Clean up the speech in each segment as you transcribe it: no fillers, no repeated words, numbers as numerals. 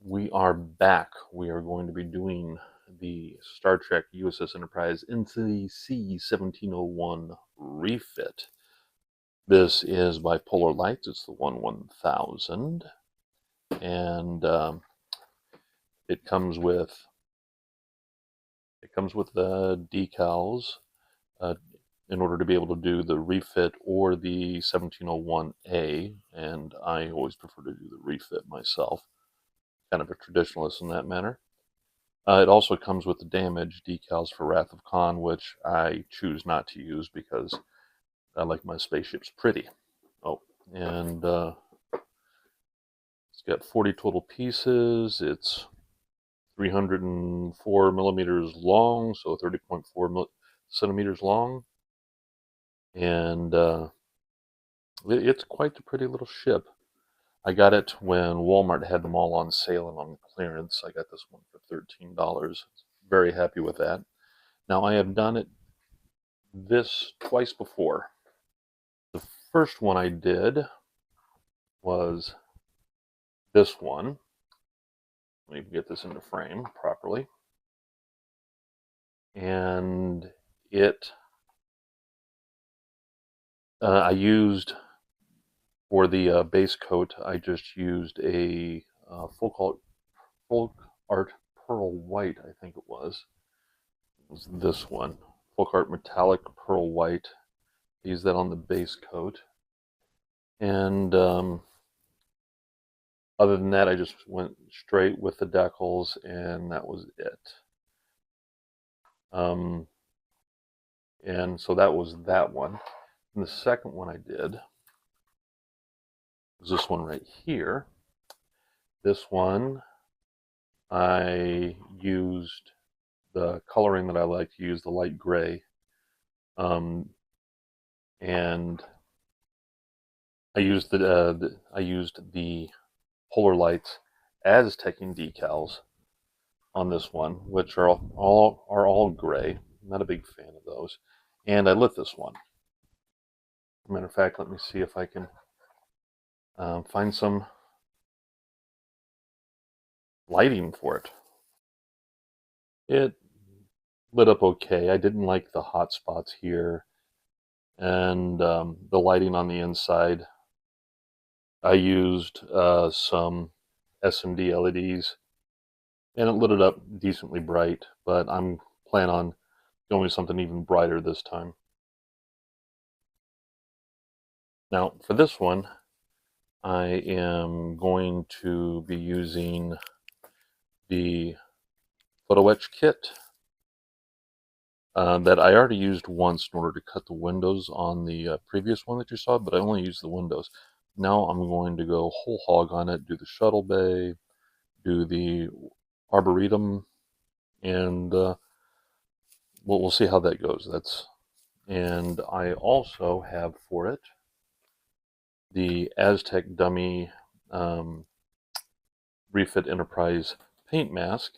We are back. We are going to be doing the Star Trek USS Enterprise NCC 1701 refit. This is by Polar Lights. It's the 1000, and it comes with decals in order to be able to do the refit or the 1701A, and I always prefer to do the refit myself. Kind of a traditionalist in that manner. It also comes with the damage decals for Wrath of Khan, which I choose not to use because I like my spaceships pretty. Oh, and it's got 40 total pieces. It's 304 millimeters long, so 30.4 centimeters long. And it's quite a pretty little ship. I got it when Walmart had them all on sale and on clearance. I got this one for $13. Very happy with that. Now, I have done it this twice before. The first one I did was this one. Let me get this into frame properly. And I used, for the base coat, I just used a full art pearl white, I think it was. It was this one, full art metallic pearl white. I used that on the base coat. And other than that, I just went straight with the decals, and that was it. And so that was that one. And the second one I did was this one right here. This one, I used the coloring that I like to use, the light gray. And I used the Polar Lights Aztek decals on this one, which are all gray. I'm not a big fan of those. And I lit this one. As a matter of fact, let me see if I can find some lighting for it. It lit up okay. I didn't like the hot spots here and the lighting on the inside. I used some SMD LEDs, and it lit it up decently bright, but I'm planning on going with something even brighter this time. Now, for this one, I am going to be using the Photo Etch kit that I already used once in order to cut the windows on the previous one that you saw, but I only used the windows. Now I'm going to go whole hog on it, do the shuttle bay, do the arboretum, and we'll see how that goes. And I also have for it the Aztek Dummy Refit Enterprise paint mask,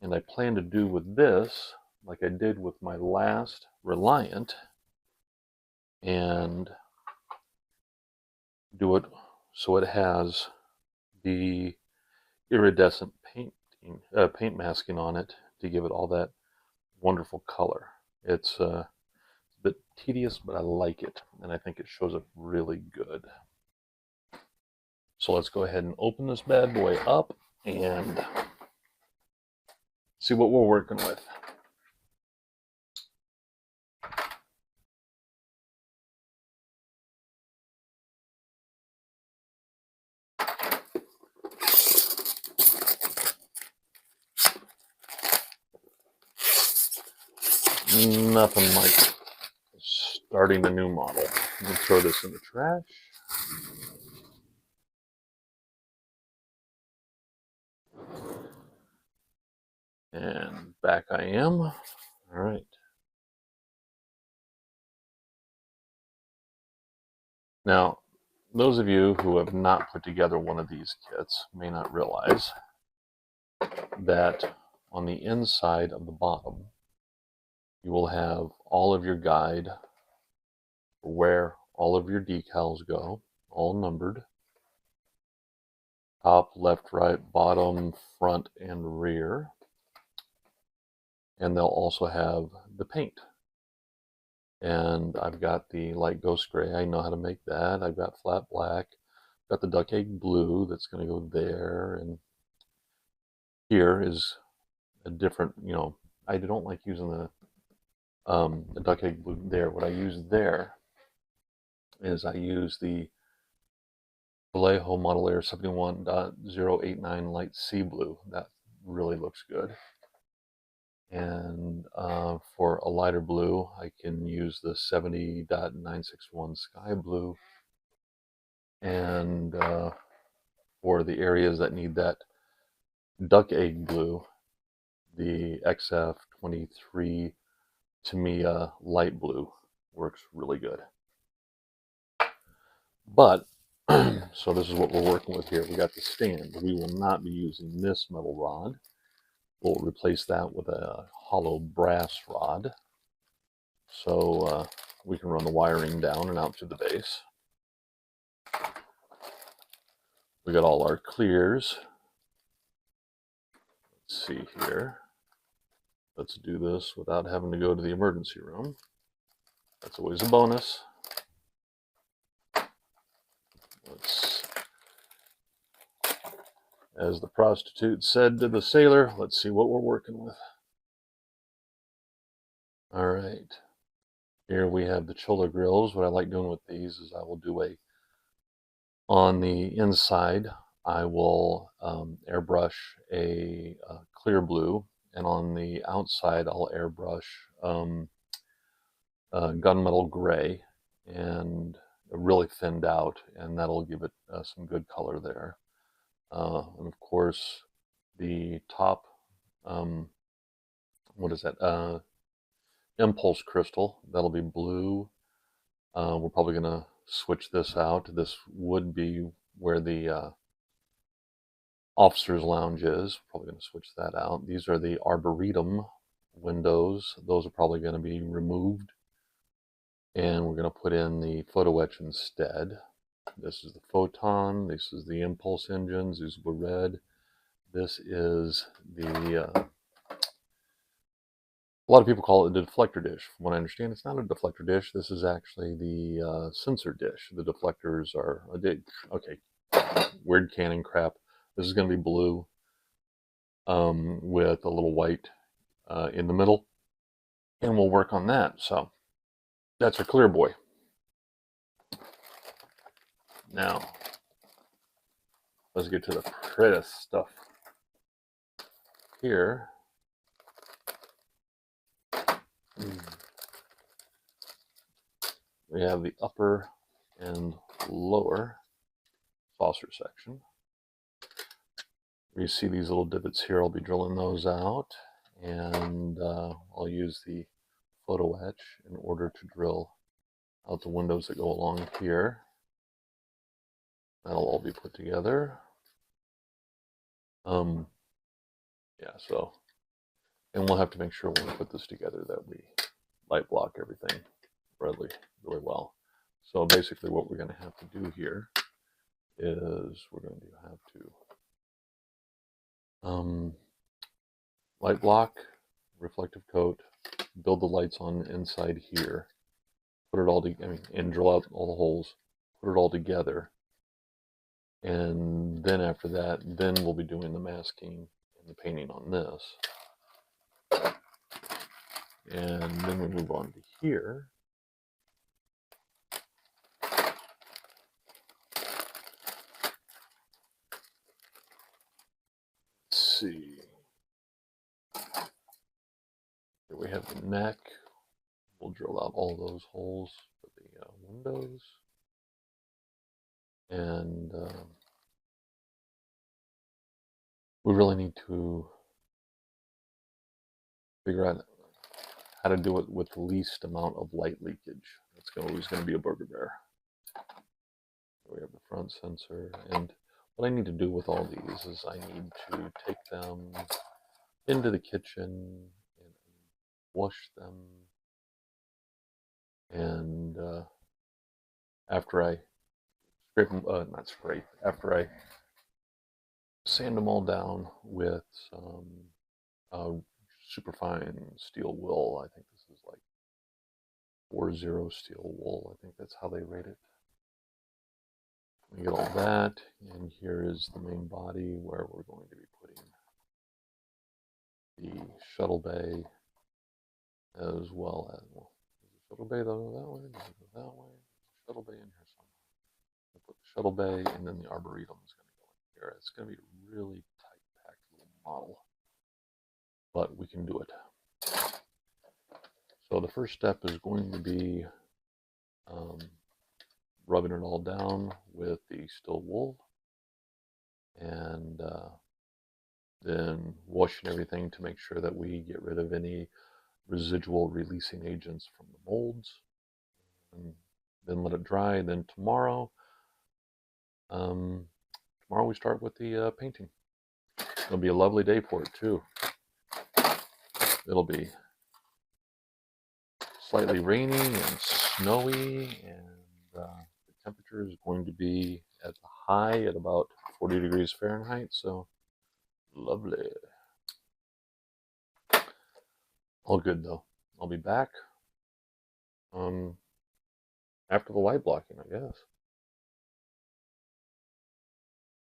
and I plan to do with this like I did with my last Wee-liant, and do it so it has the iridescent paint masking on it to give it all that wonderful color. It's a bit tedious, but I like it, and I think it shows up really good. So let's go ahead and open this bad boy up and see what we're working with. Nothing like starting a new model. Let me throw this in the trash. And back I am. All right. Now, those of you who have not put together one of these kits may not realize that on the inside of the bottom, you will have all of your guide for where all of your decals go, all numbered. top, left, right, bottom, front, and rear. And they'll also have the paint. And I've got the light ghost gray. I know how to make that. I've got flat black. Got the duck egg blue that's going to go there. And here is a different, I don't like using the duck egg blue there. What I use there is I use the Vallejo Model Air 71.089 light sea blue. That really looks good. And for a lighter blue, I can use the 70.961 sky blue. And for the areas that need that duck egg blue, the XF23 Tamiya light blue works really good. But, so this is what we're working with here. We got the stand. We will not be using this metal rod. We'll replace that with a hollow brass rod. So we can run the wiring down and out to the base. We got all our clears. Let's see here. Let's do this without having to go to the emergency room. That's always a bonus. As the prostitute said to the sailor, let's see what we're working with. All right. Here we have the chola grills. What I like doing with these is I will do on the inside, I will airbrush a clear blue, and on the outside, I'll airbrush gunmetal gray, and really thinned out, and that'll give it some good color there. And of course, the top, what is that? Impulse crystal, that'll be blue. We're probably going to switch this out. This would be where the officer's lounge is. Probably going to switch that out. These are the arboretum windows. Those are probably going to be removed. And we're going to put in the photo etch instead. This is the photon. This is the impulse engines. These were red. This is the a lot of people call it the deflector dish. From what I understand, it's not a deflector dish. This is actually the sensor dish. The deflectors are okay. Weird Canon crap. This is going to be blue with a little white in the middle, and we'll work on that. So that's a clear boy. Now let's get to the prettiest stuff here. We have the upper and lower saucer section. You see these little divots here. I'll be drilling those out, and I'll use the photo etch in order to drill out the windows that go along here. That'll all be put together. Yeah, so, and we'll have to make sure when we put this together that we light block everything really well. So basically what we're going to have to do here is we're going to have to light block, reflective coat, build the lights on inside here, put it all together, and drill out all the holes, put it all together, and then after that, then we'll be doing the masking and the painting on this. And then we move on to here. Let's see. Here we have the neck. We'll drill out all those holes for the windows. And we really need to figure out how to do it with the least amount of light leakage. That's always going to be a bugbear. We have the front sensor, and what I need to do with all these is I need to take them into the kitchen and wash them, and after I scrape them, after I sand them all down with some superfine steel wool. I think this is like 40 steel wool. I think that's how they rate it. We get all that, and here is the main body where we're going to be putting the shuttle bay, as well as, well, does the shuttle bay go that way? Does it go that way? There's a shuttle bay in here somewhere. We'll put the shuttle bay, and then the arboretum is going to go in here. It's going to be a really tight packed little model, but we can do it. So the first step is going to be rubbing it all down with the steel wool, and then washing everything to make sure that we get rid of any residual releasing agents from the molds, and then let it dry. Then tomorrow we start with the painting. It'll be a lovely day for it too. It'll be slightly rainy and snowy, and the temperature is going to be at the high at about 40 degrees Fahrenheit, so lovely. All good though. I'll be back after the light blocking, I guess.